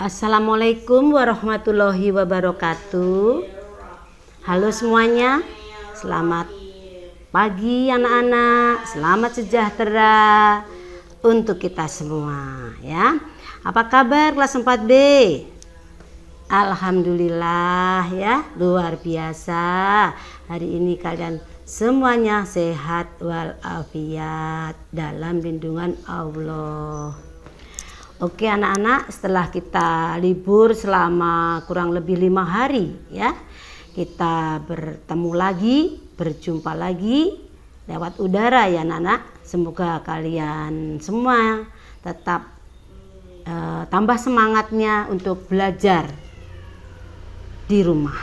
Assalamualaikum warahmatullahi wabarakatuh. Halo semuanya, selamat pagi anak-anak, selamat sejahtera untuk kita semua ya. Apa kabar kelas 4B? Alhamdulillah ya, luar biasa. Hari ini kalian semuanya sehat walafiat dalam lindungan Allah. Oke anak-anak, setelah kita libur selama kurang lebih 5 hari ya, kita bertemu lagi, berjumpa lagi lewat udara ya anak-anak. Semoga kalian semua tetap tambah semangatnya untuk belajar di rumah.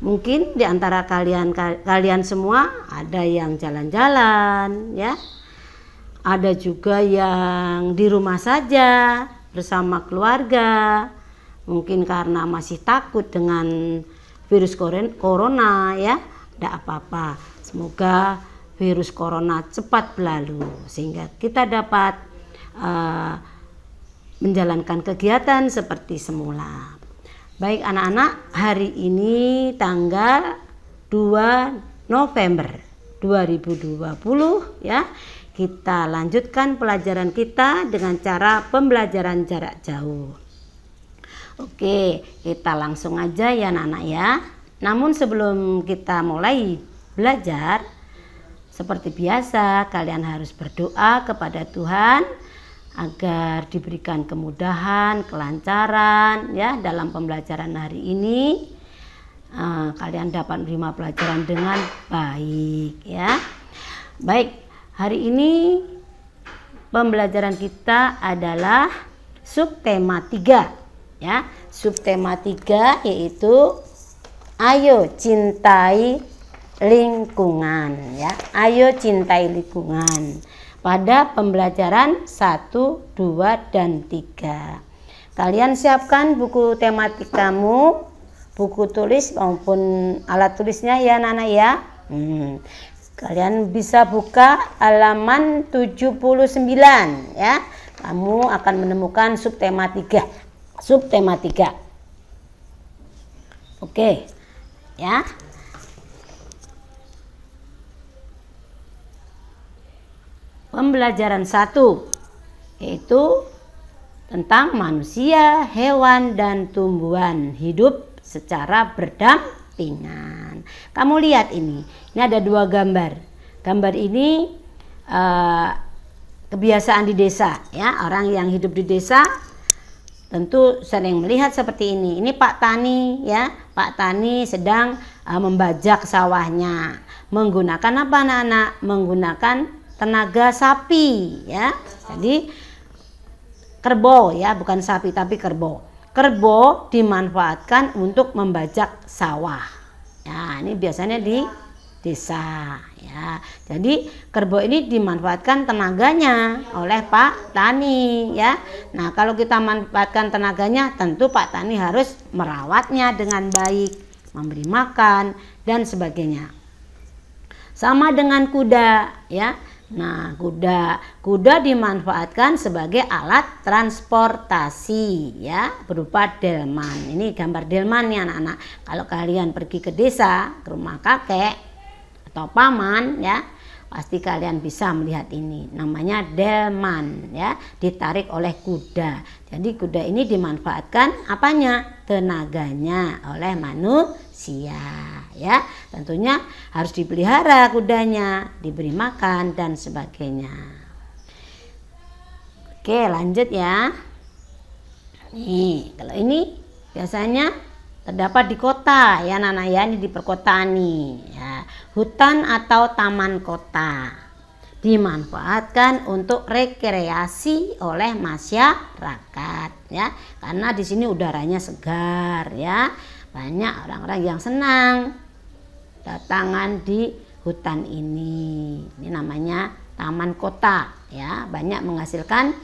Mungkin di antara kalian semua ada yang jalan-jalan ya. Ada juga yang di rumah saja bersama keluarga. Mungkin karena masih takut dengan virus corona ya. Tidak apa-apa. Semoga virus corona cepat berlalu sehingga kita dapat menjalankan kegiatan seperti semula. Baik anak-anak, hari ini tanggal 2 November 2020 ya. Kita lanjutkan pelajaran kita dengan cara pembelajaran jarak jauh. Oke, kita langsung aja ya anak-anak ya. Namun sebelum kita mulai belajar, seperti biasa kalian harus berdoa kepada Tuhan agar diberikan kemudahan, kelancaran ya dalam pembelajaran hari ini. Kalian dapat menerima pelajaran dengan baik ya. Baik. Hari ini pembelajaran kita adalah subtema 3 ya. Subtema 3 yaitu ayo cintai lingkungan ya. Ayo cintai lingkungan. Pada pembelajaran 1, 2 dan 3. Kalian siapkan buku tematik kamu, buku tulis maupun alat tulisnya ya anak-anak ya. Kalian bisa buka halaman 79 ya. Kamu akan menemukan subtema 3. Subtema 3. Oke. Ya. Pembelajaran 1 yaitu tentang manusia, hewan dan tumbuhan hidup secara berdampingan. Kamu lihat ini ada 2 gambar. Gambar ini kebiasaan di desa ya. Orang yang hidup di desa tentu sering melihat seperti ini. Ini Pak Tani ya. Pak Tani sedang membajak sawahnya. Menggunakan apa anak-anak? Menggunakan tenaga sapi ya. Jadi kerbau ya, bukan sapi tapi kerbau. Kerbau dimanfaatkan untuk membajak sawah. Ya, ini biasanya di desa ya. Jadi kerbau ini dimanfaatkan tenaganya oleh Pak Tani ya. Nah, kalau kita manfaatkan tenaganya, tentu Pak Tani harus merawatnya dengan baik, memberi makan dan sebagainya. Sama dengan kuda ya. Nah, kuda dimanfaatkan sebagai alat transportasi ya, berupa delman. Ini gambar delman ya anak-anak. Kalau kalian pergi ke desa, ke rumah kakek atau paman ya, pasti kalian bisa melihat ini. Namanya delman ya, ditarik oleh kuda. Jadi kuda ini dimanfaatkan apanya? Tenaganya oleh manusia ya. Tentunya harus dipelihara kudanya, diberi makan dan sebagainya. Oke, lanjut ya. Nih, kalau ini biasanya terdapat di kota ya anak-anak ya. Ini di perkotaan nih ya. Hutan atau taman kota dimanfaatkan untuk rekreasi oleh masyarakat ya. Karena di sini udaranya segar ya. Banyak orang-orang yang senang datangan di hutan ini. Ini namanya taman kota ya. Banyak menghasilkan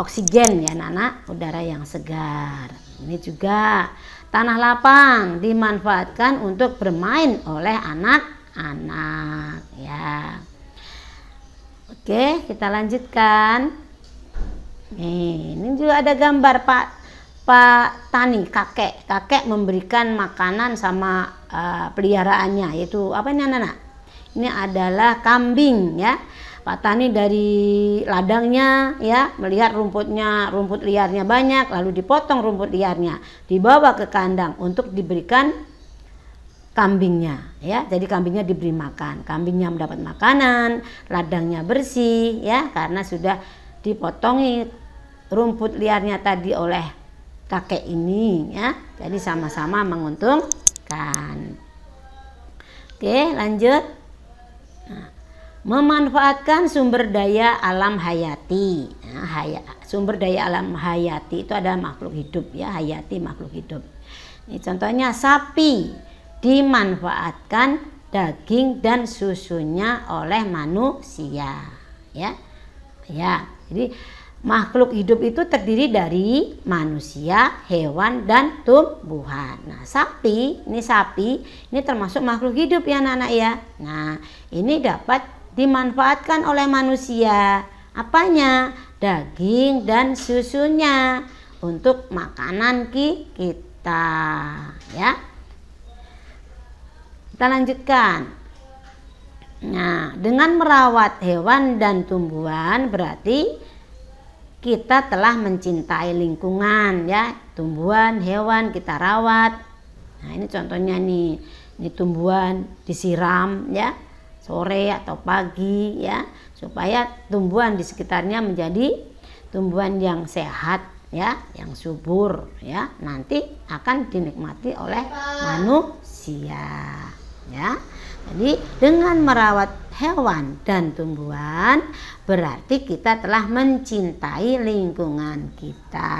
oksigen ya anak-anak, udara yang segar. Ini juga tanah lapang dimanfaatkan untuk bermain oleh anak-anak ya. Oke, kita lanjutkan. Ini juga ada gambar Pak Tani, kakek memberikan makanan sama peliharaannya, yaitu apa ini anak-anak? Ini adalah kambing ya. Pak Tani dari ladangnya ya melihat rumput liarnya banyak, lalu dipotong rumput liarnya, dibawa ke kandang untuk diberikan kambingnya ya. Jadi kambingnya diberi makan, kambingnya mendapat makanan, ladangnya bersih ya karena sudah dipotongi rumput liarnya tadi oleh kakek ini ya. Jadi sama-sama menguntungkan. Oke, lanjut. Nah, memanfaatkan sumber daya alam hayati. Nah, sumber daya alam hayati itu adalah makhluk hidup ya, hayati makhluk hidup. Ini contohnya sapi dimanfaatkan daging dan susunya oleh manusia ya. Ya, jadi makhluk hidup itu terdiri dari manusia, hewan, dan tumbuhan. Nah, sapi ini termasuk makhluk hidup ya anak-anak ya. Nah, ini dapat dimanfaatkan oleh manusia. Apanya? Daging dan susunya untuk makanan kita ya. Kita lanjutkan. Nah, dengan merawat hewan dan tumbuhan berarti kita telah mencintai lingkungan ya. Tumbuhan, hewan kita rawat. Nah, ini contohnya nih. Ini tumbuhan disiram ya sore atau pagi ya supaya tumbuhan di sekitarnya menjadi tumbuhan yang sehat ya, yang subur ya. Nanti akan dinikmati oleh manusia ya. Jadi dengan merawat hewan dan tumbuhan berarti kita telah mencintai lingkungan kita.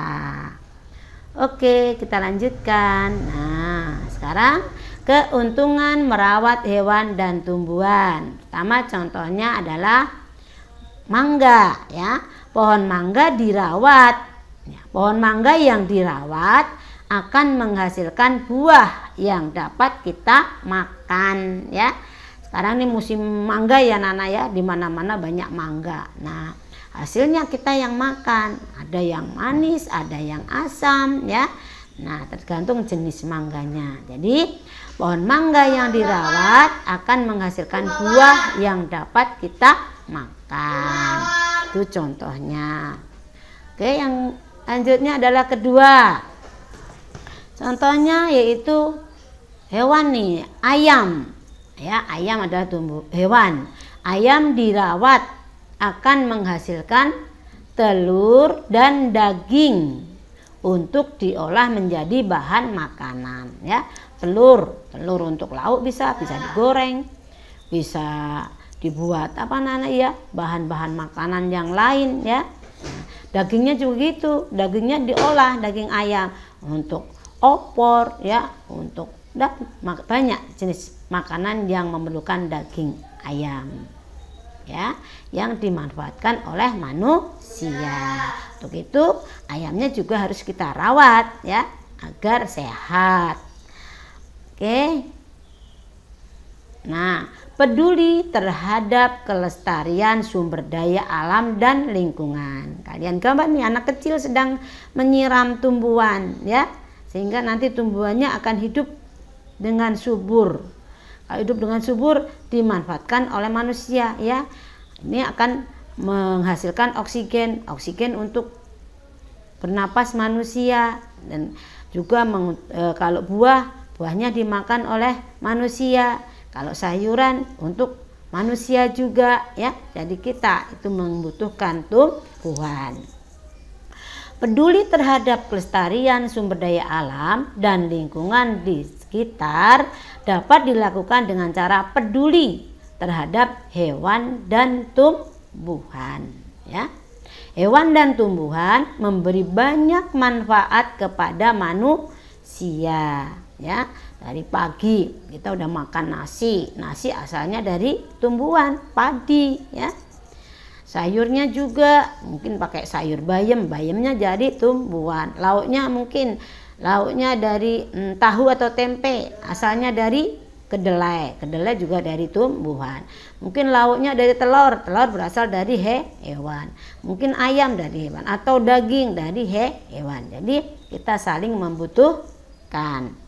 Oke, kita lanjutkan. Nah, sekarang keuntungan merawat hewan dan tumbuhan. Pertama contohnya adalah mangga ya. Pohon mangga dirawat. Ya, pohon mangga yang dirawat akan menghasilkan buah yang dapat kita makan ya. Sekarang ini musim mangga ya Nana ya, di mana-mana banyak mangga. Nah, hasilnya kita yang makan, ada yang manis, ada yang asam ya. Nah, tergantung jenis mangganya. Jadi, pohon mangga yang dirawat akan menghasilkan buah yang dapat kita makan. Itu contohnya. Oke, yang lanjutnya adalah kedua. Contohnya yaitu hewan nih, ayam. Ya, ayam adalah hewan. Ayam dirawat akan menghasilkan telur dan daging untuk diolah menjadi bahan makanan ya. Telur untuk lauk bisa digoreng, bisa dibuat bahan-bahan makanan yang lain ya. Dagingnya juga gitu, dagingnya diolah, daging ayam untuk opor ya, untuk banyak jenis makanan yang memerlukan daging ayam ya, yang dimanfaatkan oleh manusia. Untuk itu ayamnya juga harus kita rawat ya agar sehat. Oke. Nah, peduli terhadap kelestarian sumber daya alam dan lingkungan. Kalian gambar nih, anak kecil sedang menyiram tumbuhan ya, sehingga nanti tumbuhannya akan hidup dengan subur. Kalau hidup dengan subur dimanfaatkan oleh manusia ya. Ini akan menghasilkan oksigen untuk bernapas manusia, dan juga kalau buahnya dimakan oleh manusia. Kalau sayuran untuk manusia juga ya. Jadi kita itu membutuhkan tumbuhan. Peduli terhadap kelestarian sumber daya alam dan lingkungan di sekitar dapat dilakukan dengan cara peduli terhadap hewan dan tumbuhan ya. Hewan dan tumbuhan memberi banyak manfaat kepada manusia ya. Dari pagi kita udah makan nasi asalnya dari tumbuhan, padi ya. Sayurnya juga mungkin pakai sayur bayamnya jadi tumbuhan. Lauknya dari tahu atau tempe, asalnya dari kedelai. Kedelai juga dari tumbuhan. Mungkin lauknya dari telur. Telur berasal dari hewan. Mungkin ayam dari hewan atau daging dari hewan. Jadi kita saling membutuhkan.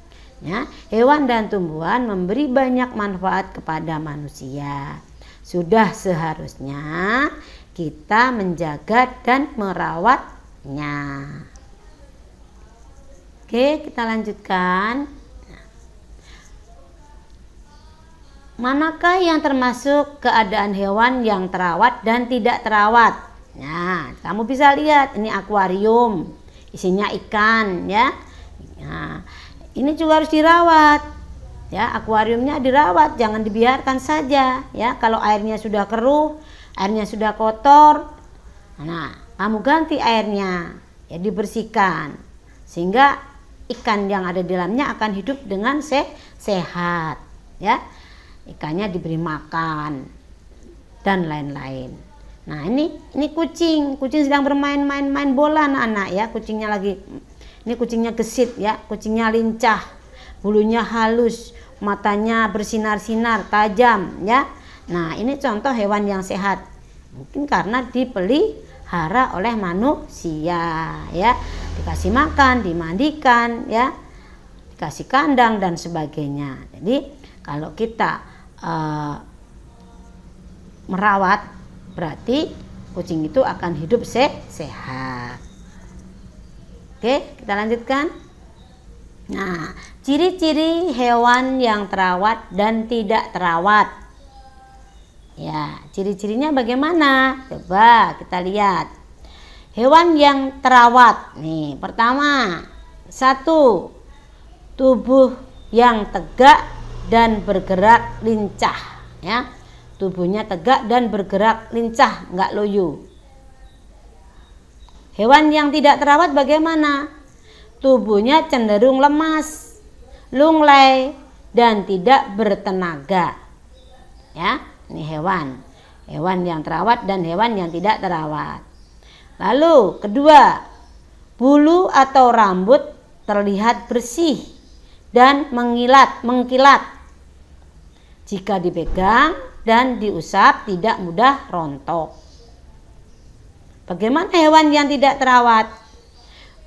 Ya, hewan dan tumbuhan memberi banyak manfaat kepada manusia. Sudah seharusnya kita menjaga dan merawatnya. Oke, kita lanjutkan. Manakah yang termasuk keadaan hewan yang terawat dan tidak terawat? Nah, kamu bisa lihat ini akuarium, isinya ikan ya. Nah, ini juga harus dirawat. Ya, akuariumnya dirawat, jangan dibiarkan saja ya. Kalau airnya sudah keruh, airnya sudah kotor, nah, kamu ganti airnya, ya dibersihkan. Sehingga ikan yang ada di dalamnya akan hidup dengan sehat ya. Ikannya diberi makan dan lain-lain. Nah, ini kucing sedang bermain bola anak-anak ya. Ini kucingnya gesit ya, kucingnya lincah, bulunya halus, matanya bersinar-sinar tajam ya. Nah, ini contoh hewan yang sehat. Mungkin karena dipelihara oleh manusia ya. Dikasih makan, dimandikan ya, dikasih kandang dan sebagainya. Jadi kalau kita merawat, berarti kucing itu akan hidup sehat. Oke, kita lanjutkan. Nah, ciri-ciri hewan yang terawat dan tidak terawat. Ya, ciri-cirinya bagaimana? Coba kita lihat. Hewan yang terawat. Nih, pertama, 1. Tubuh yang tegak dan bergerak lincah ya. Tubuhnya tegak dan bergerak lincah, enggak loyo. Hewan yang tidak terawat bagaimana? Tubuhnya cenderung lemas, lunglai dan tidak bertenaga. Ya, ini hewan yang terawat dan hewan yang tidak terawat. Lalu kedua, bulu atau rambut terlihat bersih dan mengkilat. Jika dipegang dan diusap tidak mudah rontok. Bagaimana hewan yang tidak terawat?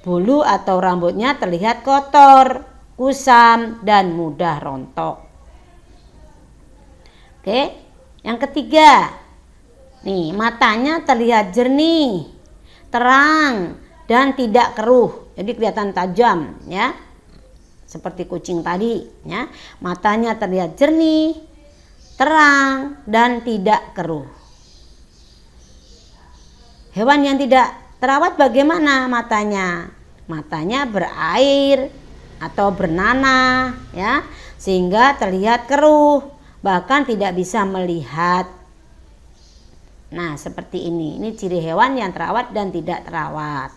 Bulu atau rambutnya terlihat kotor, kusam dan mudah rontok. Oke, yang ketiga. Nih, matanya terlihat jernih, terang dan tidak keruh. Jadi kelihatan tajam ya. Seperti kucing tadi ya. Matanya terlihat jernih, terang dan tidak keruh. Hewan yang tidak terawat bagaimana matanya? Matanya berair atau bernanah ya, sehingga terlihat keruh, bahkan tidak bisa melihat. Nah, seperti ini. Ini ciri hewan yang terawat dan tidak terawat.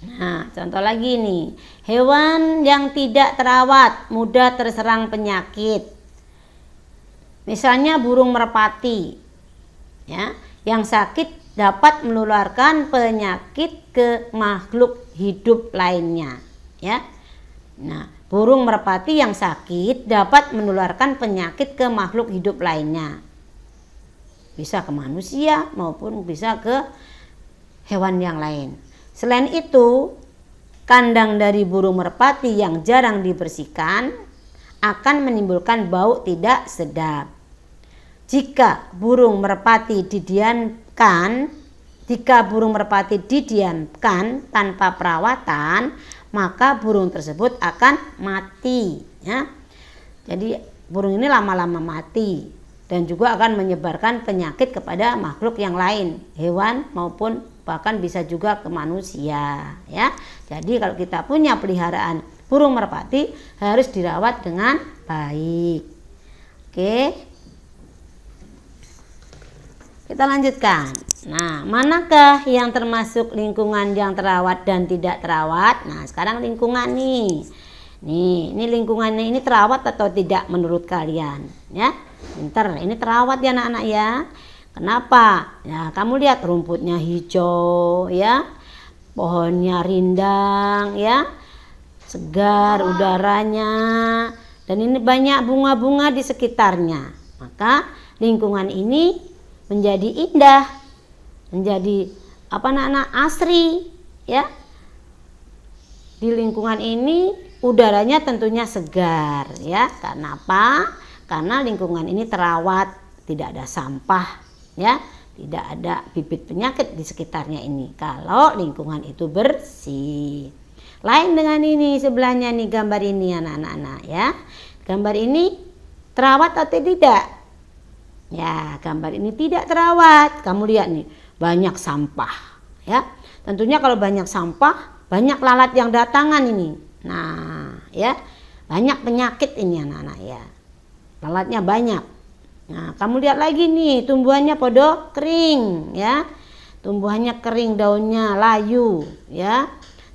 Nah, contoh lagi nih. Hewan yang tidak terawat mudah terserang penyakit. Misalnya burung merpati. Ya, yang sakit dapat menularkan penyakit ke makhluk hidup lainnya, ya. Nah, burung merpati yang sakit dapat menularkan penyakit ke makhluk hidup lainnya. Bisa ke manusia maupun bisa ke hewan yang lain. Selain itu, kandang dari burung merpati yang jarang dibersihkan akan menimbulkan bau tidak sedap. Jika burung merpati didiamkan tanpa perawatan, maka burung tersebut akan mati ya. Jadi burung ini lama-lama mati dan juga akan menyebarkan penyakit kepada makhluk yang lain, hewan maupun bahkan bisa juga ke manusia ya. Jadi kalau kita punya peliharaan burung merpati harus dirawat dengan baik. Oke. Kita lanjutkan. Nah, manakah yang termasuk lingkungan yang terawat dan tidak terawat? Nah, sekarang lingkungan nih. Nih, ini lingkungannya ini terawat atau tidak menurut kalian? Ya, pinter. Ini terawat ya anak-anak ya. Kenapa? Ya, kamu lihat rumputnya hijau ya. Pohonnya rindang ya. segar udaranya, dan ini banyak bunga-bunga di sekitarnya. Maka lingkungan ini menjadi indah, menjadi asri ya. Di lingkungan ini udaranya tentunya segar ya. Karena apa? Karena lingkungan ini terawat, tidak ada sampah ya, tidak ada bibit penyakit di sekitarnya ini. Kalau lingkungan itu bersih. Lain dengan ini sebelahnya nih, gambar ini anak-anak ya. Gambar ini terawat atau tidak? Ya, gambar ini tidak terawat. Kamu lihat nih, banyak sampah ya. Tentunya kalau banyak sampah, banyak lalat yang datangan ini. Nah, ya. Banyak penyakit ini anak-anak ya. Lalatnya banyak. Nah, kamu lihat lagi nih, tumbuhannya podo kering ya. Tumbuhannya kering, daunnya layu ya.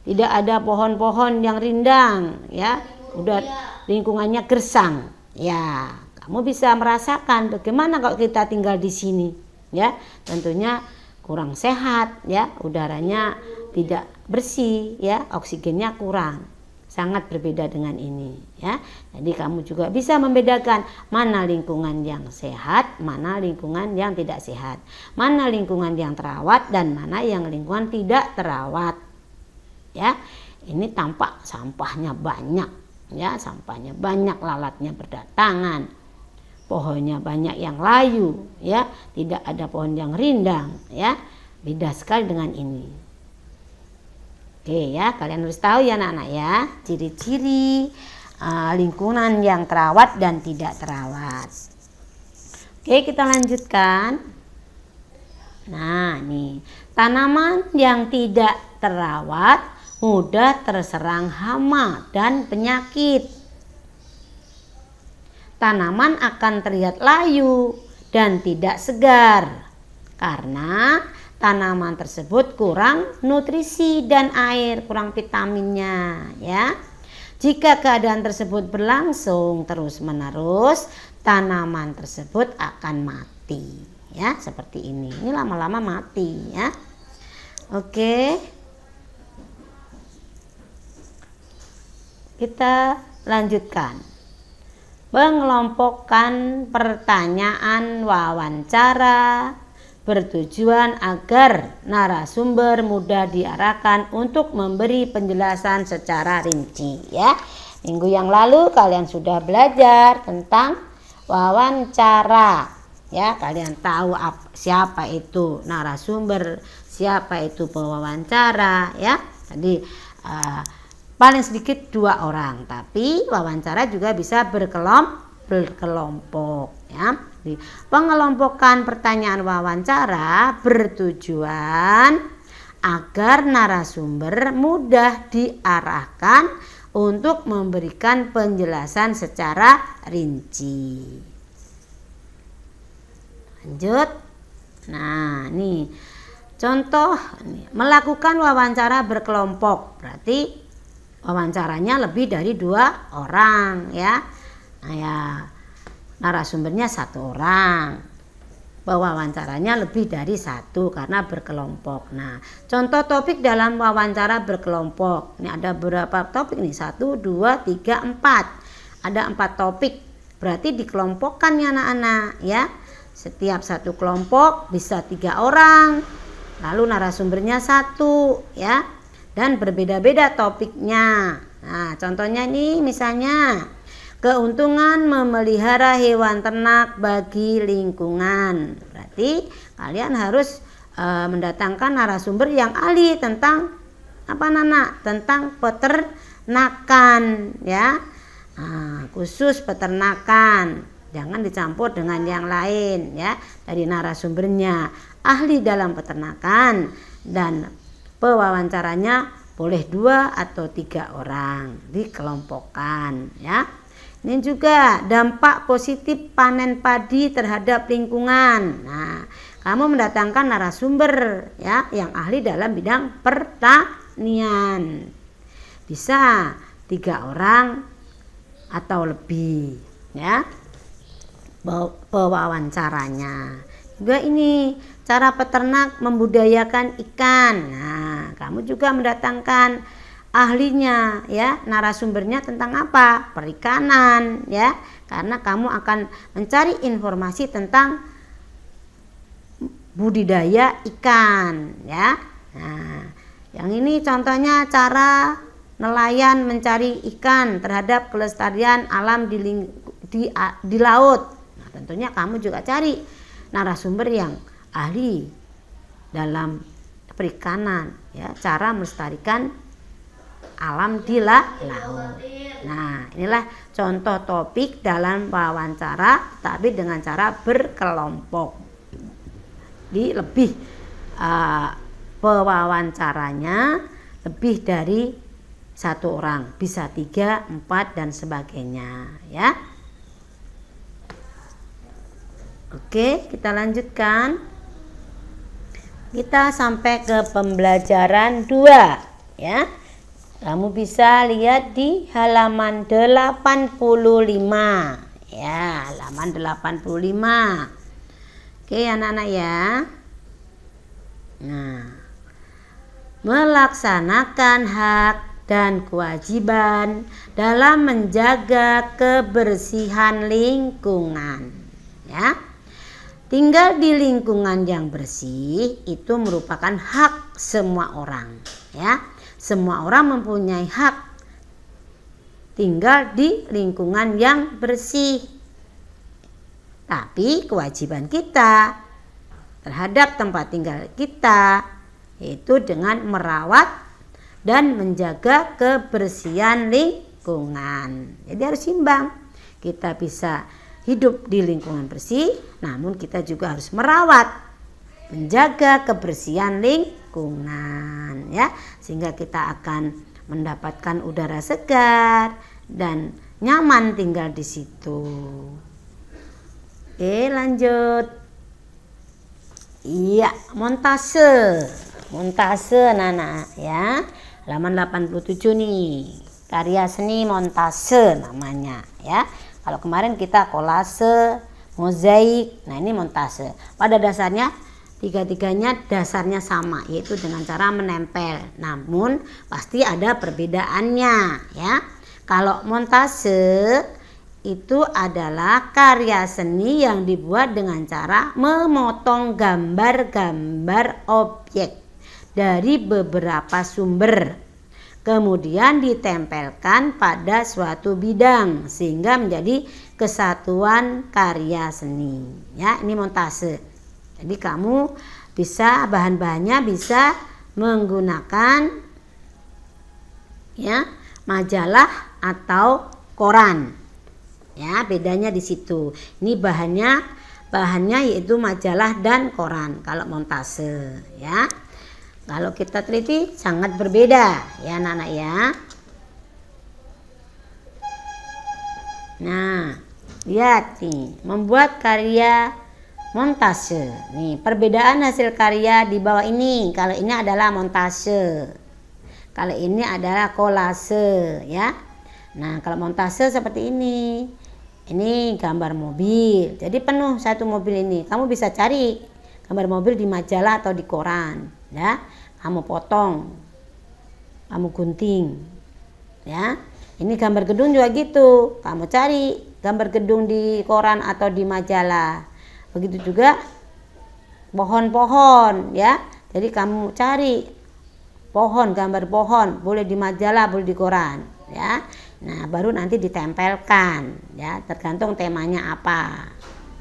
Tidak ada pohon-pohon yang rindang ya, udah lingkungannya gersang ya. Kamu bisa merasakan bagaimana kalau kita tinggal di sini ya. Tentunya kurang sehat ya, udaranya tidak bersih ya, oksigennya kurang. Sangat berbeda dengan ini ya. Jadi kamu juga bisa membedakan mana lingkungan yang sehat, mana lingkungan yang tidak sehat, mana lingkungan yang terawat dan mana yang lingkungan tidak terawat. Ya, ini tampak sampahnya banyak ya, sampahnya banyak, lalatnya berdatangan, pohonnya banyak yang layu ya, tidak ada pohon yang rindang ya. Beda sekali dengan ini. Oke ya, kalian harus tahu ya anak-anak ya, ciri-ciri lingkungan yang terawat dan tidak terawat. Oke, kita lanjutkan. Nah, nih, tanaman yang tidak terawat mudah terserang hama dan penyakit. Tanaman akan terlihat layu dan tidak segar karena tanaman tersebut kurang nutrisi dan air, kurang vitaminnya ya. Jika keadaan tersebut berlangsung terus-menerus, tanaman tersebut akan mati ya, seperti ini. Ini lama-lama mati ya. Oke. Kita lanjutkan. Mengelompokkan pertanyaan wawancara bertujuan agar narasumber mudah diarahkan untuk memberi penjelasan secara rinci ya. Minggu yang lalu kalian sudah belajar tentang wawancara ya. Kalian tahu siapa itu narasumber, siapa itu pewawancara ya. Tadi paling sedikit 2 orang, tapi wawancara juga bisa berkelompok ya. Jadi, pengelompokan pertanyaan wawancara bertujuan agar narasumber mudah diarahkan untuk memberikan penjelasan secara rinci. Lanjut. Nah, nih contoh melakukan wawancara berkelompok, berarti wawancaranya lebih dari 2 orang ya. Nah ya, narasumbernya 1 orang, wawancaranya lebih dari 1 karena berkelompok. Nah, contoh topik dalam wawancara berkelompok. Ini ada berapa topik nih? 1, 2, 3, 4. Ada 4 topik. Berarti dikelompokkan ya anak-anak ya. Setiap satu kelompok bisa 3 orang. Lalu narasumbernya 1 ya. Dan berbeda-beda topiknya. Nah, contohnya nih misalnya keuntungan memelihara hewan ternak bagi lingkungan. Berarti kalian harus mendatangkan narasumber yang ahli tentang tentang peternakan ya. Nah, khusus peternakan. Jangan dicampur dengan yang lain ya. Dari narasumbernya ahli dalam peternakan dan pewawancaranya boleh 2 atau 3 orang, dikelompokkan ya. Ini juga dampak positif panen padi terhadap lingkungan. Nah, kamu mendatangkan narasumber ya yang ahli dalam bidang pertanian. Bisa 3 orang atau lebih ya pewawancaranya. Juga ini cara peternak membudayakan ikan. Nah, kamu juga mendatangkan ahlinya ya, narasumbernya tentang apa? Perikanan ya. Karena kamu akan mencari informasi tentang budidaya ikan ya. Nah, yang ini contohnya cara nelayan mencari ikan terhadap kelestarian alam di laut. Nah, tentunya kamu juga cari narasumber yang ahli dalam perikanan ya, cara melestarikan alam di laut. Nah, inilah contoh topik dalam wawancara tapi dengan cara berkelompok. Di lebih pewawancaranya lebih dari 1 orang, bisa 3, 4 dan sebagainya ya. Oke, kita lanjutkan. Kita sampai ke pembelajaran 2 ya. Kamu bisa lihat di halaman 85 ya, halaman 85. Oke anak-anak ya. Nah, melaksanakan hak dan kewajiban dalam menjaga kebersihan lingkungan ya. Tinggal di lingkungan yang bersih itu merupakan hak semua orang ya. Semua orang mempunyai hak tinggal di lingkungan yang bersih. Tapi kewajiban kita terhadap tempat tinggal kita yaitu dengan merawat dan menjaga kebersihan lingkungan. Jadi harus imbang. Kita bisa hidup di lingkungan bersih, namun kita juga harus merawat, menjaga kebersihan lingkungan ya, sehingga kita akan mendapatkan udara segar dan nyaman tinggal di situ. Oke, lanjut. Iya, montase anak-anak ya. Halaman 87 nih. Karya seni montase namanya ya. Kalau kemarin kita kolase, mozaik, nah ini montase. Pada dasarnya tiga-tiganya dasarnya sama, yaitu dengan cara menempel. Namun pasti ada perbedaannya ya. Kalau montase itu adalah karya seni yang dibuat dengan cara memotong gambar-gambar objek dari beberapa sumber, kemudian ditempelkan pada suatu bidang sehingga menjadi kesatuan karya seni ya. Ini montase. Jadi kamu bisa, bahan-bahannya bisa menggunakan ya majalah atau koran ya, bedanya di situ. Ini bahannya yaitu majalah dan koran kalau montase ya. Kalau kita teliti sangat berbeda ya anak-anak ya. Nah, lihat nih, membuat karya montase. Nih, perbedaan hasil karya di bawah ini. Kalau ini adalah montase, kalau ini adalah kolase ya. Nah, kalau montase seperti ini. Ini gambar mobil. Jadi penuh satu mobil ini. Kamu bisa cari gambar mobil di majalah atau di koran ya. Kamu potong, kamu gunting ya. Ini gambar gedung juga gitu. Kamu cari gambar gedung di koran atau di majalah. Begitu juga pohon-pohon ya. Jadi kamu cari pohon, gambar pohon, boleh di majalah, boleh di koran ya. Nah, baru nanti ditempelkan ya, tergantung temanya apa.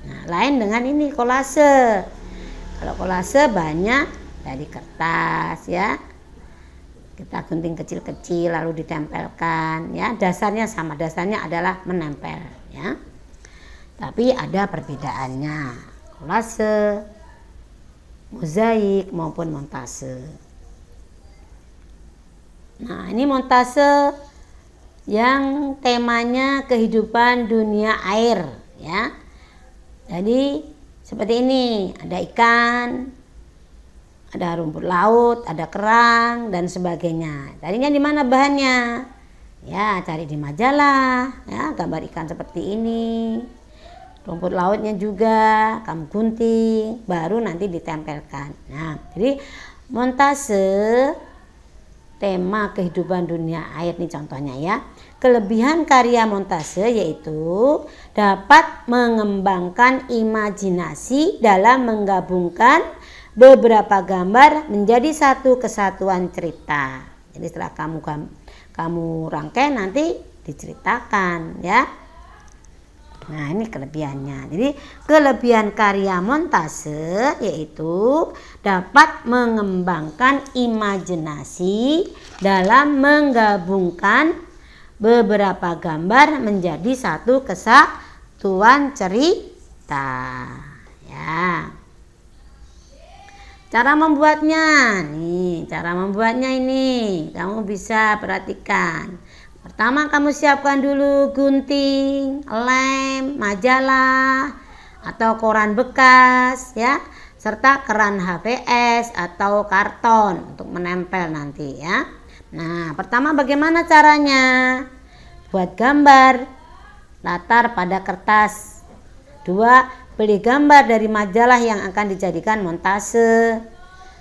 Nah, lain dengan ini kolase. Kalau kolase banyak dari kertas ya. Kita gunting kecil-kecil lalu ditempelkan ya. Dasarnya sama, dasarnya adalah menempel ya. Tapi ada perbedaannya. Kolase, mozaik maupun montase. Nah, ini montase yang temanya kehidupan dunia air ya. Jadi seperti ini, ada ikan, ada rumput laut, ada kerang dan sebagainya. Carinya di mana bahannya? Ya, cari di majalah ya, gambar ikan seperti ini. Rumput lautnya juga kamu gunting, baru nanti ditempelkan. Nah, jadi montase tema kehidupan dunia air nih contohnya ya. Kelebihan karya montase yaitu dapat mengembangkan imajinasi dalam menggabungkan beberapa gambar menjadi satu kesatuan cerita. Jadi setelah kamu rangkai nanti diceritakan ya. Nah, ini kelebihannya. Jadi kelebihan karya montase yaitu dapat mengembangkan imajinasi dalam menggabungkan beberapa gambar menjadi satu kesatuan cerita. Ya. Cara membuatnya. Nih, cara membuatnya ini kamu bisa perhatikan. Pertama kamu siapkan dulu gunting, lem, majalah atau koran bekas ya, serta keran HVS atau karton untuk menempel nanti ya. Nah, pertama bagaimana caranya? Buat gambar latar pada kertas. 2. Beli gambar dari majalah yang akan dijadikan montase.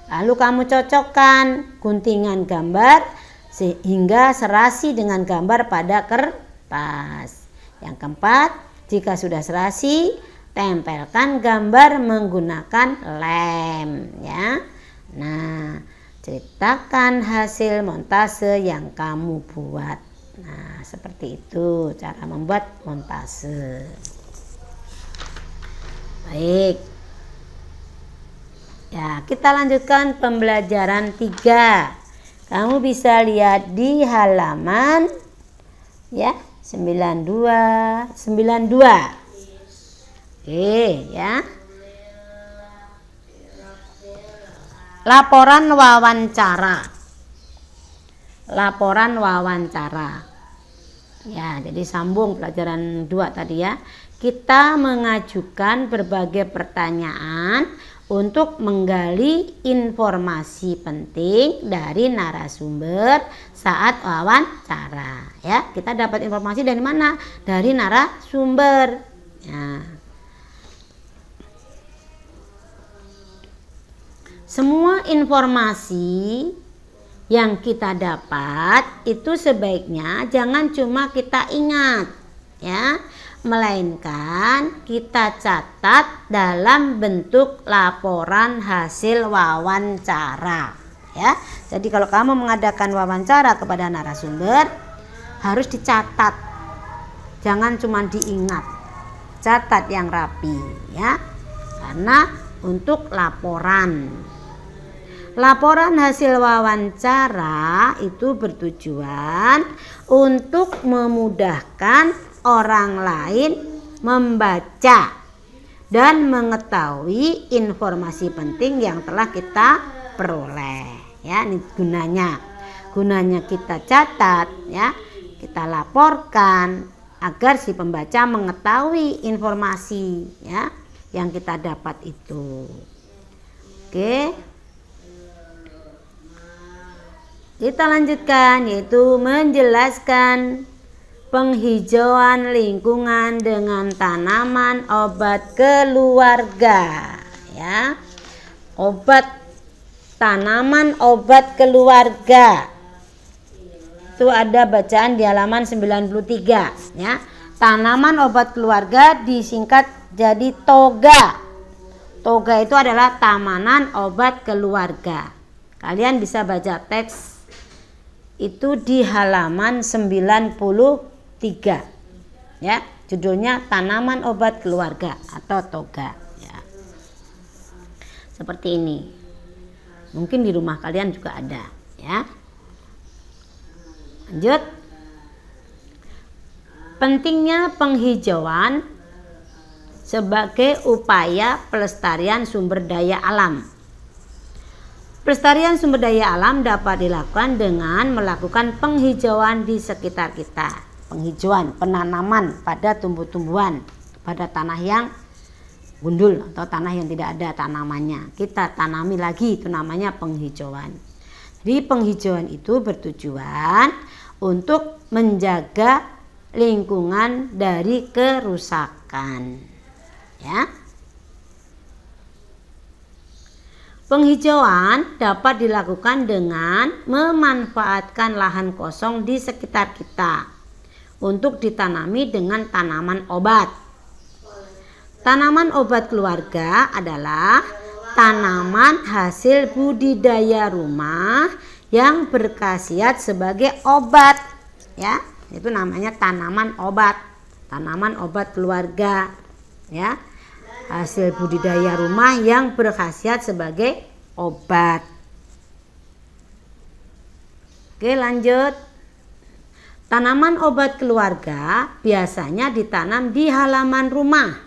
Lalu kamu cocokkan guntingan gambar sehingga serasi dengan gambar pada kertas. Yang keempat, jika sudah serasi, tempelkan gambar menggunakan lem ya. Nah, ceritakan hasil montase yang kamu buat. Nah, seperti itu cara membuat montase. Baik. Ya, kita lanjutkan pembelajaran 3. Kamu bisa lihat di halaman ya 92. Oke, ya. Laporan wawancara. Ya, jadi sambung pelajaran 2 tadi ya. Kita mengajukan berbagai pertanyaan untuk menggali informasi penting dari narasumber saat wawancara. Ya, kita dapat informasi dari mana? Dari narasumber. Ya. Semua informasi yang kita dapat itu sebaiknya jangan cuma kita ingat, ya, melainkan kita catat dalam bentuk laporan hasil wawancara. Ya, jadi kalau kamu mengadakan wawancara kepada narasumber harus dicatat, jangan cuma diingat, catat yang rapi, ya, karena untuk laporan. Laporan hasil wawancara itu bertujuan untuk memudahkan orang lain membaca dan mengetahui informasi penting yang telah kita peroleh. Ya, ini gunanya. Gunanya kita catat, ya, kita laporkan agar si pembaca mengetahui informasi, ya, yang kita dapat itu. Oke. Kita lanjutkan, yaitu menjelaskan penghijauan lingkungan dengan tanaman obat keluarga, ya. Tanaman obat keluarga. Itu ada bacaan di halaman 93, ya. Tanaman obat keluarga disingkat jadi toga. Toga itu adalah tanaman obat keluarga. Kalian bisa baca teks itu di halaman 93, ya, judulnya tanaman obat keluarga atau toga, ya. Seperti ini, mungkin di rumah kalian juga ada, ya. Lanjut, pentingnya penghijauan sebagai upaya pelestarian sumber daya alam. Pelestarian sumber daya alam dapat dilakukan dengan melakukan penghijauan di sekitar kita. Penghijauan, penanaman pada tumbuh-tumbuhan, pada tanah yang gundul atau tanah yang tidak ada tanamannya. Kita tanami lagi, itu namanya penghijauan. Jadi penghijauan itu bertujuan untuk menjaga lingkungan dari kerusakan. Ya. Penghijauan dapat dilakukan dengan memanfaatkan lahan kosong di sekitar kita untuk ditanami dengan tanaman obat. Tanaman obat keluarga adalah tanaman hasil budidaya rumah yang berkhasiat sebagai obat, ya. Itu namanya tanaman obat keluarga, ya. Hasil budidaya rumah yang berkhasiat sebagai obat. Oke, lanjut. Tanaman obat keluarga biasanya ditanam di halaman rumah,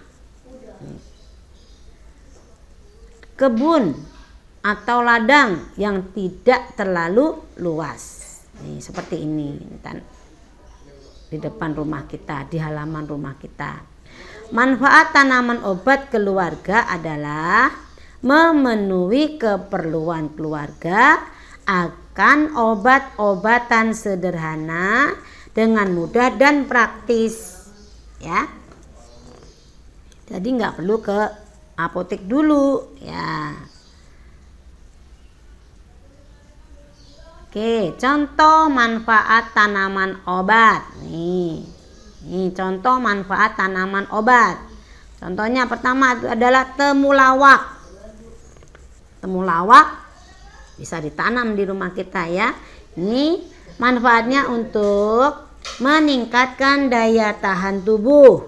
kebun atau ladang yang tidak terlalu luas. Nih, seperti ini di depan rumah kita, di halaman rumah kita. Manfaat tanaman obat keluarga adalah memenuhi keperluan keluarga akan obat-obatan sederhana dengan mudah dan praktis, ya. Jadi nggak perlu ke apotek dulu, ya. Oke, contoh manfaat tanaman obat. Ini contoh manfaat tanaman obat. Contohnya pertama adalah temulawak. Temulawak bisa ditanam di rumah kita, ya. Ini manfaatnya untuk meningkatkan daya tahan tubuh,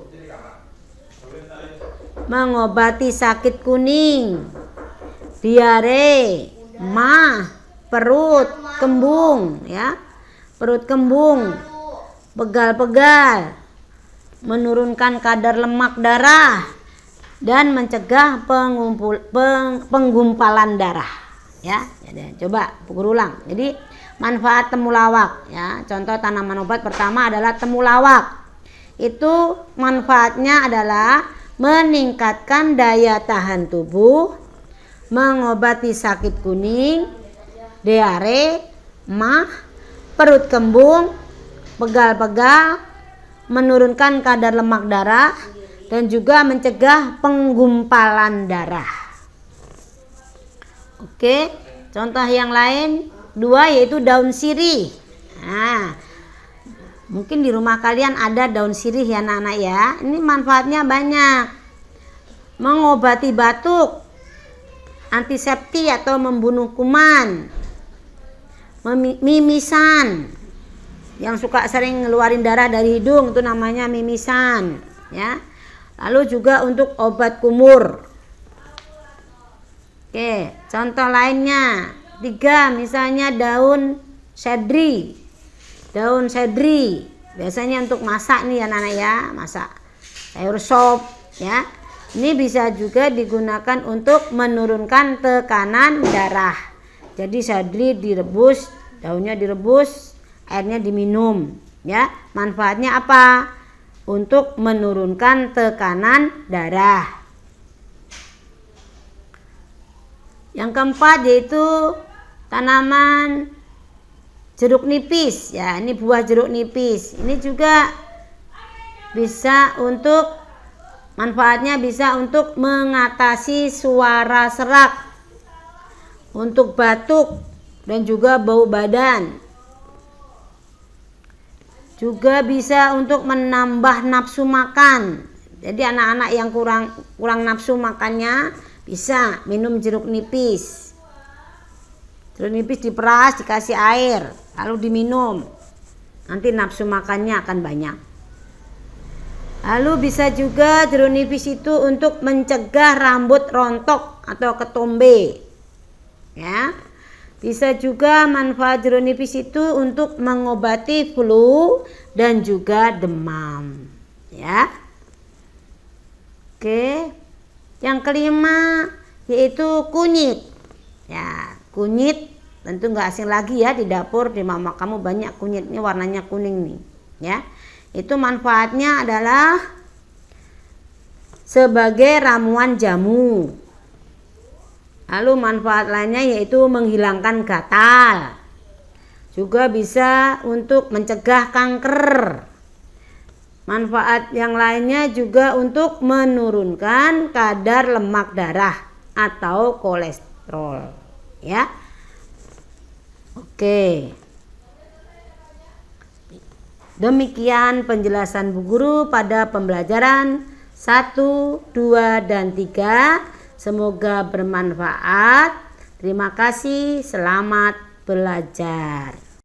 mengobati sakit kuning, diare, mah, perut kembung, ya. Perut kembung, pegal-pegal, menurunkan kadar lemak darah dan mencegah penggumpalan darah, ya. Jadi coba pukul ulang. Jadi manfaat temulawak, ya. Contoh tanaman obat pertama adalah temulawak. Itu manfaatnya adalah meningkatkan daya tahan tubuh, mengobati sakit kuning, diare, mah, perut kembung, pegal-pegal, menurunkan kadar lemak darah dan juga mencegah penggumpalan darah. Oke, contoh yang lain 2 yaitu daun sirih. Nah, mungkin di rumah kalian ada daun sirih, ya anak-anak, ya. Ini manfaatnya banyak. Mengobati batuk, antiseptik atau membunuh kuman, mimisan, yang suka sering ngeluarin darah dari hidung itu namanya mimisan, ya. Lalu juga untuk obat kumur. Oke, contoh lainnya 3 misalnya daun seledri. Daun seledri biasanya untuk masak nih, anak-anak, ya, masak sayur sop, ya. Ini bisa juga digunakan untuk menurunkan tekanan darah. Jadi seledri direbus, daunnya direbus, airnya diminum, ya. Manfaatnya apa? Untuk menurunkan tekanan darah. Yang keempat yaitu tanaman jeruk nipis, ya. Ini buah jeruk nipis. Ini juga bisa untuk manfaatnya bisa untuk mengatasi suara serak, untuk batuk dan juga bau badan. Juga bisa untuk menambah nafsu makan. Jadi anak-anak yang kurang nafsu makannya bisa minum jeruk nipis. Jeruk nipis diperas, dikasih air, lalu diminum. Nanti nafsu makannya akan banyak. Lalu bisa juga jeruk nipis itu untuk mencegah rambut rontok atau ketombe, ya. Bisa juga manfaat jeruk nipis itu untuk mengobati flu dan juga demam, ya. Oke. Yang kelima yaitu kunyit. Ya, kunyit tentu nggak asing lagi, ya. Di dapur di mama kamu banyak kunyit, ini warnanya kuning nih, ya. Itu manfaatnya adalah sebagai ramuan jamu. Lalu manfaat lainnya yaitu menghilangkan gatal. Juga bisa untuk mencegah kanker. Manfaat yang lainnya juga untuk menurunkan kadar lemak darah atau kontrol ya. Oke. Demikian penjelasan Bu Guru pada pembelajaran 1, 2, dan 3. Semoga bermanfaat. Terima kasih, selamat belajar.